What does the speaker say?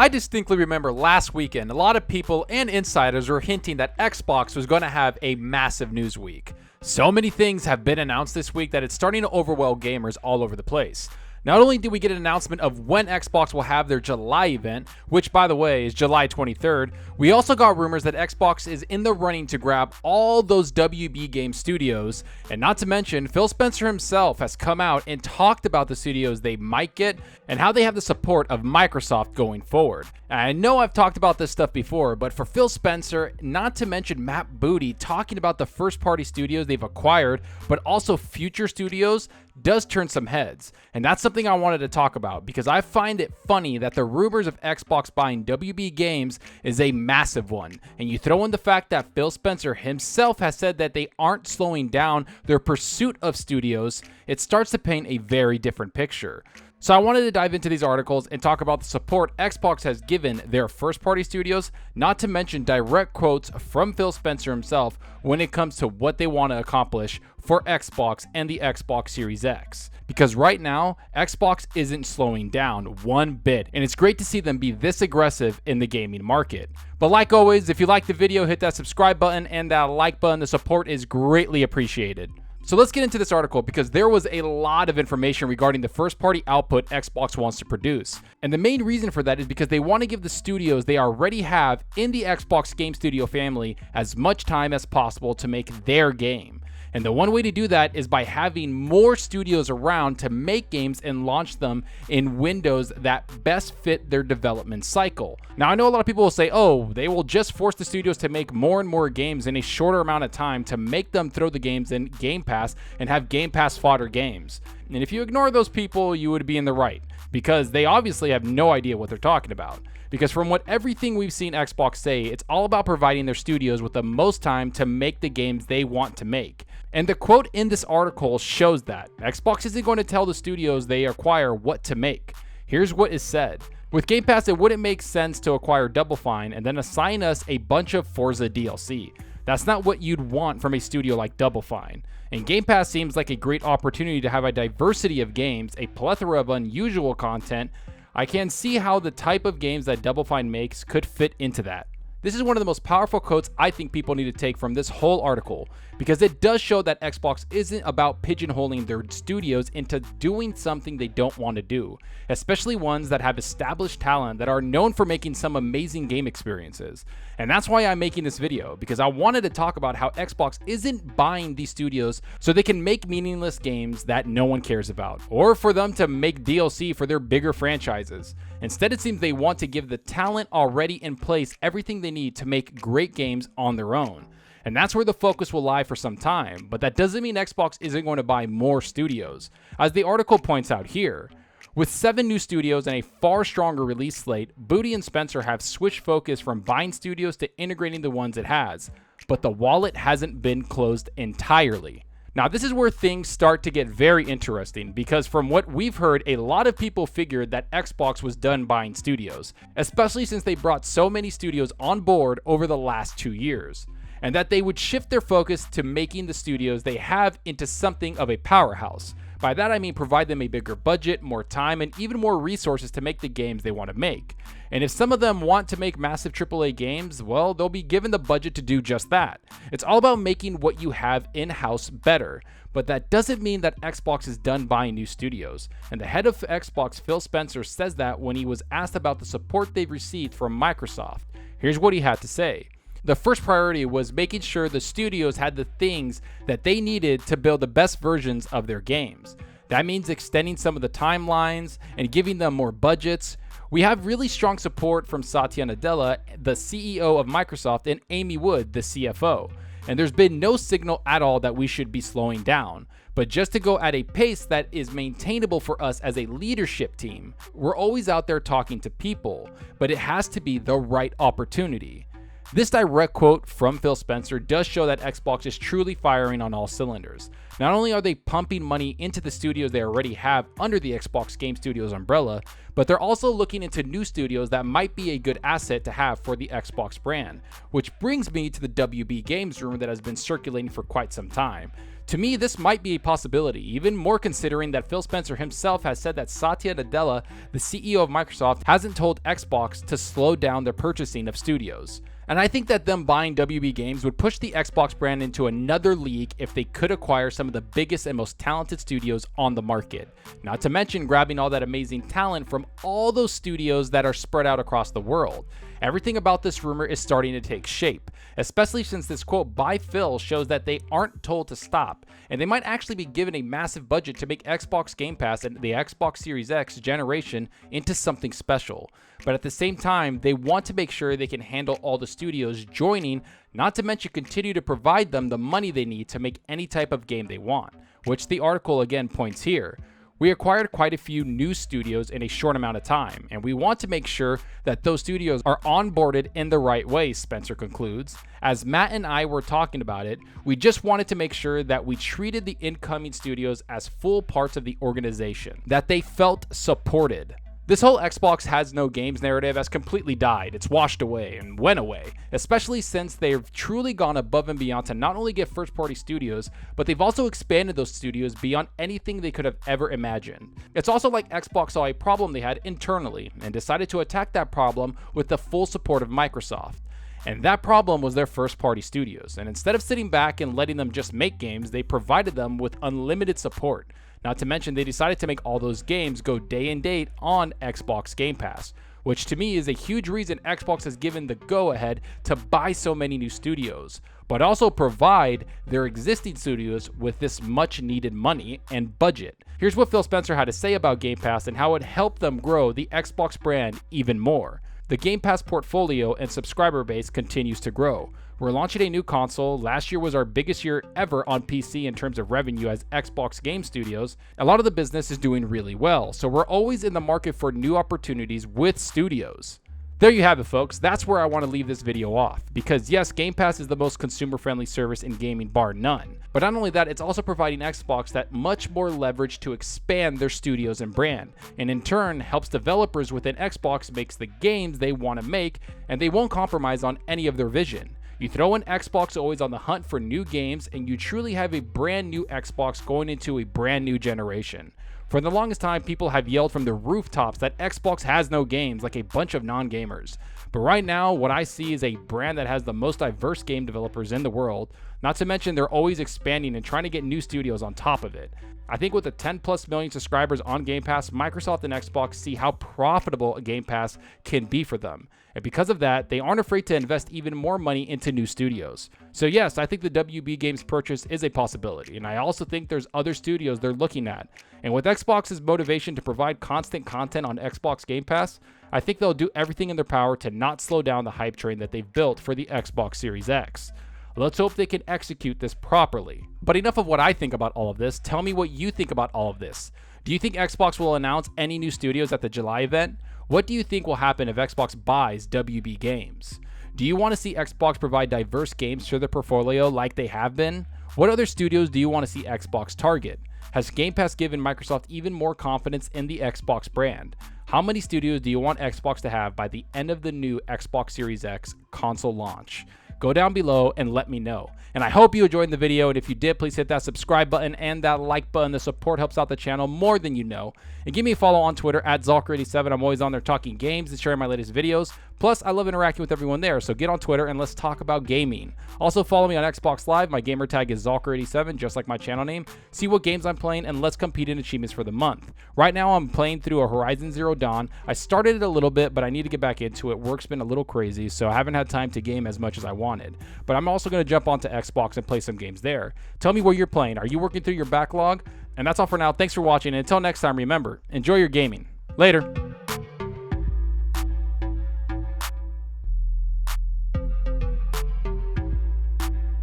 I distinctly remember last weekend, a lot of people and insiders were hinting that Xbox was going to have a massive news week. So many things have been announced this week that it's starting to overwhelm gamers all over the place. Not only did we get an announcement of when Xbox will have their July event, which by the way is July 23rd, we also got rumors that Xbox is in the running to grab all those WB game studios, and not to mention Phil Spencer himself has come out and talked about the studios they might get and how they have the support of Microsoft going forward. I know I've talked about this stuff before, but for Phil Spencer, not to mention Matt Booty talking about the first party studios they've acquired, but also future studios, does turn some heads. And that's something I wanted to talk about because I find it funny that the rumors of Xbox buying WB Games is a massive one. And you throw in the fact that Phil Spencer himself has said that they aren't slowing down their pursuit of studios, it starts to paint a very different picture. So I wanted to dive into these articles and talk about the support Xbox has given their first-party studios, not to mention direct quotes from Phil Spencer himself when it comes to what they want to accomplish for Xbox and the Xbox Series X. Because right now, Xbox isn't slowing down one bit, and it's great to see them be this aggressive in the gaming market. But like always, if you like the video, hit that subscribe button and that like button. The support is greatly appreciated. So let's get into this article because there was a lot of information regarding the first-party output Xbox wants to produce. And the main reason for that is because they want to give the studios they already have in the Xbox Game Studio family as much time as possible to make their game. And the one way to do that is by having more studios around to make games and launch them in windows that best fit their development cycle. Now, I know a lot of people will say, oh, they will just force the studios to make more and more games in a shorter amount of time to make them throw the games in Game Pass and have Game Pass fodder games. And if you ignore those people, you would be in the right, because they obviously have no idea what they're talking about. Because from what everything we've seen Xbox say, it's all about providing their studios with the most time to make the games they want to make. And the quote in this article shows that Xbox isn't going to tell the studios they acquire what to make. Here's what is said. With Game Pass, it wouldn't make sense to acquire Double Fine and then assign us a bunch of Forza DLC. That's not what you'd want from a studio like Double Fine. And Game Pass seems like a great opportunity to have a diversity of games, a plethora of unusual content. I can see how the type of games that Double Fine makes could fit into that. This is one of the most powerful quotes I think people need to take from this whole article, because it does show that Xbox isn't about pigeonholing their studios into doing something they don't want to do, especially ones that have established talent that are known for making some amazing game experiences. And that's why I'm making this video, because I wanted to talk about how Xbox isn't buying these studios so they can make meaningless games that no one cares about, or for them to make DLC for their bigger franchises. Instead, it seems they want to give the talent already in place everything they need to make great games on their own. And that's where the focus will lie for some time, but that doesn't mean Xbox isn't going to buy more studios. As the article points out here, with 7 new studios and a far stronger release slate, Booty and Spencer have switched focus from buying studios to integrating the ones it has, but the wallet hasn't been closed entirely. Now, this is where things start to get very interesting, because from what we've heard, a lot of people figured that Xbox was done buying studios, especially since they brought so many studios on board over the last 2 years, and that they would shift their focus to making the studios they have into something of a powerhouse. By that I mean provide them a bigger budget, more time, and even more resources to make the games they want to make. And if some of them want to make massive AAA games, well, they'll be given the budget to do just that. It's all about making what you have in-house better. But that doesn't mean that Xbox is done buying new studios. And the head of Xbox, Phil Spencer, says that when he was asked about the support they've received from Microsoft. Here's what he had to say. The first priority was making sure the studios had the things that they needed to build the best versions of their games. That means extending some of the timelines and giving them more budgets. We have really strong support from Satya Nadella, the CEO of Microsoft, and Amy Wood, the CFO. And there's been no signal at all that we should be slowing down, but just to go at a pace that is maintainable for us as a leadership team. We're always out there talking to people, but it has to be the right opportunity. This direct quote from Phil Spencer does show that Xbox is truly firing on all cylinders. Not only are they pumping money into the studios they already have under the Xbox Game Studios umbrella, but they're also looking into new studios that might be a good asset to have for the Xbox brand. Which brings me to the WB Games rumor that has been circulating for quite some time. To me, this might be a possibility, even more considering that Phil Spencer himself has said that Satya Nadella, the CEO of Microsoft, hasn't told Xbox to slow down their purchasing of studios. And I think that them buying WB Games would push the Xbox brand into another league if they could acquire some of the biggest and most talented studios on the market. Not to mention grabbing all that amazing talent from all those studios that are spread out across the world. Everything about this rumor is starting to take shape, especially since this quote by Phil shows that they aren't told to stop, and they might actually be given a massive budget to make Xbox Game Pass and the Xbox Series X generation into something special. But at the same time, they want to make sure they can handle all the studios joining, not to mention continue to provide them the money they need to make any type of game they want, which the article again points here. We acquired quite a few new studios in a short amount of time, and we want to make sure that those studios are onboarded in the right way, Spencer concludes. As Matt and I were talking about it, we just wanted to make sure that we treated the incoming studios as full parts of the organization, that they felt supported. This whole Xbox has no games narrative has completely died. It's washed away and went away, especially since they've truly gone above and beyond to not only get first-party studios, but they've also expanded those studios beyond anything they could have ever imagined. It's also like Xbox saw a problem they had internally and decided to attack that problem with the full support of Microsoft. And that problem was their first-party studios, and instead of sitting back and letting them just make games, they provided them with unlimited support. Not to mention, they decided to make all those games go day and date on Xbox Game Pass, which to me is a huge reason Xbox has given the go-ahead to buy so many new studios, but also provide their existing studios with this much-needed money and budget. Here's what Phil Spencer had to say about Game Pass and how it helped them grow the Xbox brand even more. The Game Pass portfolio and subscriber base continues to grow. We're launching a new console. Last year was our biggest year ever on PC in terms of revenue as Xbox Game Studios. A lot of the business is doing really well, so we're always in the market for new opportunities with studios. There you have it, folks. That's where I want to leave this video off, because yes, Game Pass is the most consumer-friendly service in gaming bar none. But not only that, it's also providing Xbox that much more leverage to expand their studios and brand, and in turn helps developers within Xbox makes the games they want to make, and they won't compromise on any of their vision. You throw in Xbox always on the hunt for new games, and you truly have a brand new Xbox going into a brand new generation. For the longest time, people have yelled from the rooftops that Xbox has no games, like a bunch of non-gamers. But right now, what I see is a brand that has the most diverse game developers in the world, not to mention they're always expanding and trying to get new studios on top of it. I think with the 10+ million subscribers on Game Pass, Microsoft and Xbox see how profitable a Game Pass can be for them. And because of that, they aren't afraid to invest even more money into new studios. So yes, I think the WB Games purchase is a possibility, and I also think there's other studios they're looking at. And with Xbox's motivation to provide constant content on Xbox Game Pass, I think they'll do everything in their power to not slow down the hype train that they've built for the Xbox Series X. Let's hope they can execute this properly. But enough of what I think about all of this. Tell me what you think about all of this. Do you think Xbox will announce any new studios at the July event? What do you think will happen if Xbox buys WB Games? Do you want to see Xbox provide diverse games to their portfolio like they have been? What other studios do you want to see Xbox target? Has Game Pass given Microsoft even more confidence in the Xbox brand? How many studios do you want Xbox to have by the end of the new Xbox Series X console launch? Go down below and let me know. And I hope you enjoyed the video, and if you did, please hit that subscribe button and that like button. The support helps out the channel more than you know. And give me a follow on Twitter at Zalker87. I'm always on there talking games and sharing my latest videos. Plus, I love interacting with everyone there, so get on Twitter and let's talk about gaming. Also, follow me on Xbox Live. My gamer tag is Zalker87, just like my channel name. See what games I'm playing, and let's compete in achievements for the month. Right now, I'm playing through a Horizon Zero Dawn. I started it a little bit, but I need to get back into it. Work's been a little crazy, so I haven't had time to game as much as I wanted. But I'm also going to jump onto Xbox and play some games there. Tell me where you're playing. Are you working through your backlog? And that's all for now. Thanks for watching, and until next time, remember, enjoy your gaming. Later.